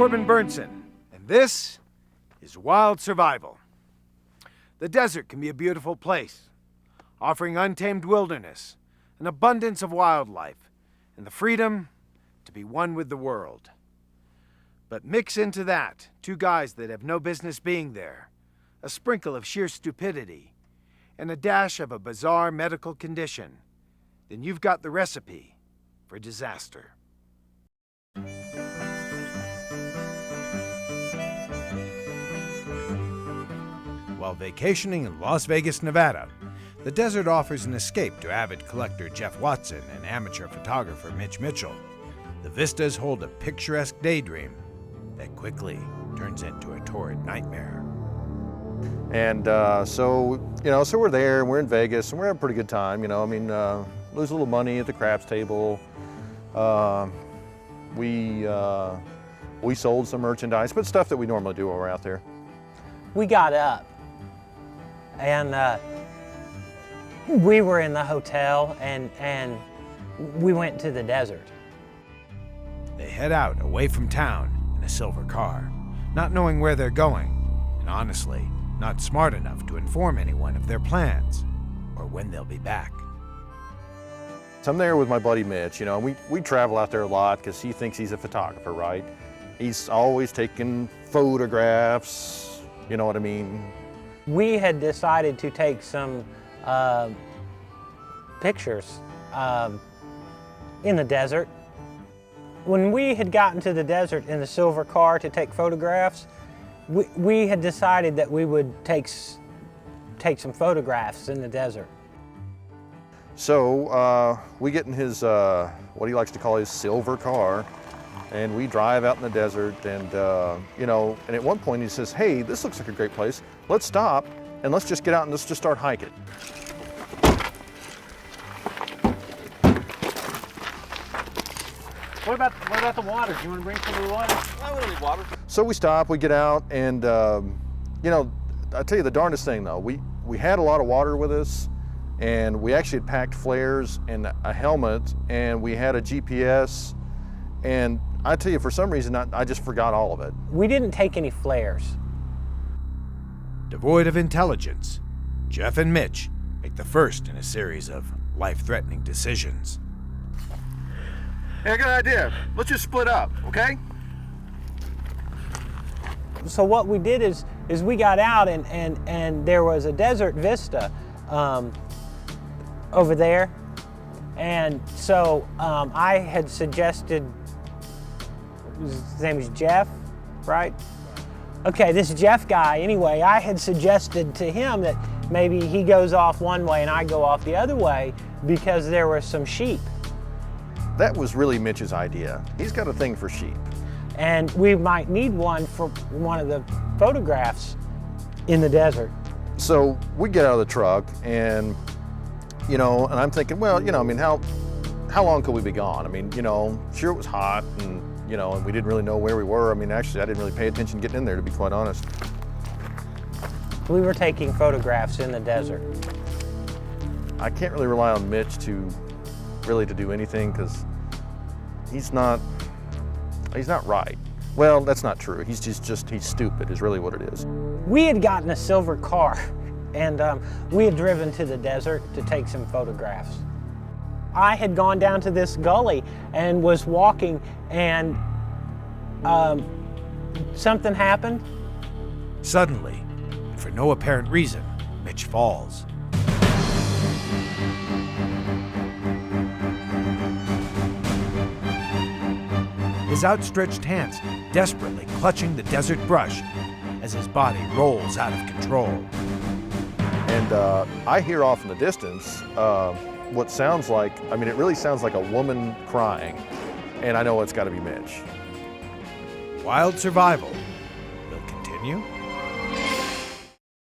Corbin Bernsen, and this is Wild Survival. The desert can be a beautiful place, offering untamed wilderness, an abundance of wildlife, and the freedom to be one with the world. But mix into that two guys that have no business being there, a sprinkle of sheer stupidity, and a dash of a bizarre medical condition, then you've got the recipe for disaster. While vacationing in Las Vegas, Nevada, the desert offers an escape to avid collector Jeff Watson and amateur photographer Mitch Mitchell. The vistas hold a picturesque daydream that quickly turns into a torrid nightmare. And so we're there, and we're in Vegas, and we're having a pretty good time, lose a little money at the craps table. We sold some merchandise, but stuff that we normally do while we're out there. We got up, and we were in the hotel, and we went to the desert. They head out away from town in a silver car, not knowing where they're going, and honestly, not smart enough to inform anyone of their plans or when they'll be back. So I'm there with my buddy Mitch, and we travel out there a lot because he thinks he's a photographer, right? He's always taking photographs, you know what I mean? We had decided to take some pictures in the desert. When we had gotten to the desert in the silver car to take photographs, we had decided that we would take some photographs in the desert. So we get in his, what he likes to call his silver car, and we drive out in the desert, and and at one point he says, "Hey, this looks like a great place. Let's stop and let's just get out and let's just start hiking." What about the water? Do you want to bring some of the water? I don't need water. So we stop, we get out, and I tell you the darndest thing though, we had a lot of water with us, and we actually had packed flares and a helmet, and we had a GPS, and I tell you, for some reason, I just forgot all of it. We didn't take any flares. Devoid of intelligence, Jeff and Mitch make the first in a series of life-threatening decisions. Hey, I got an idea. Let's just split up, okay? So what we did is we got out, and there was a desert vista over there, and so I had suggested, his name is Jeff, right? Okay, this Jeff guy, anyway, I had suggested to him that maybe he goes off one way and I go off the other way because there were some sheep. That was really Mitch's idea. He's got a thing for sheep. And we might need one for one of the photographs in the desert. So we get out of the truck, and and I'm thinking, well, how long could we be gone? Sure, it was hot, and and we didn't really know where we were. Actually, I didn't really pay attention getting in there, to be quite honest. We were taking photographs in the desert. I can't really rely on Mitch to do anything, because he's not right. Well, that's not true. He's he's stupid is really what it is. We had gotten a silver car, and we had driven to the desert to take some photographs. I had gone down to this gully and was walking, and something happened. Suddenly, and for no apparent reason, Mitch falls. His outstretched hands desperately clutching the desert brush as his body rolls out of control. And I hear off in the distance what sounds like, it really sounds like a woman crying, and I know it's got to be Mitch. Wild Survival will continue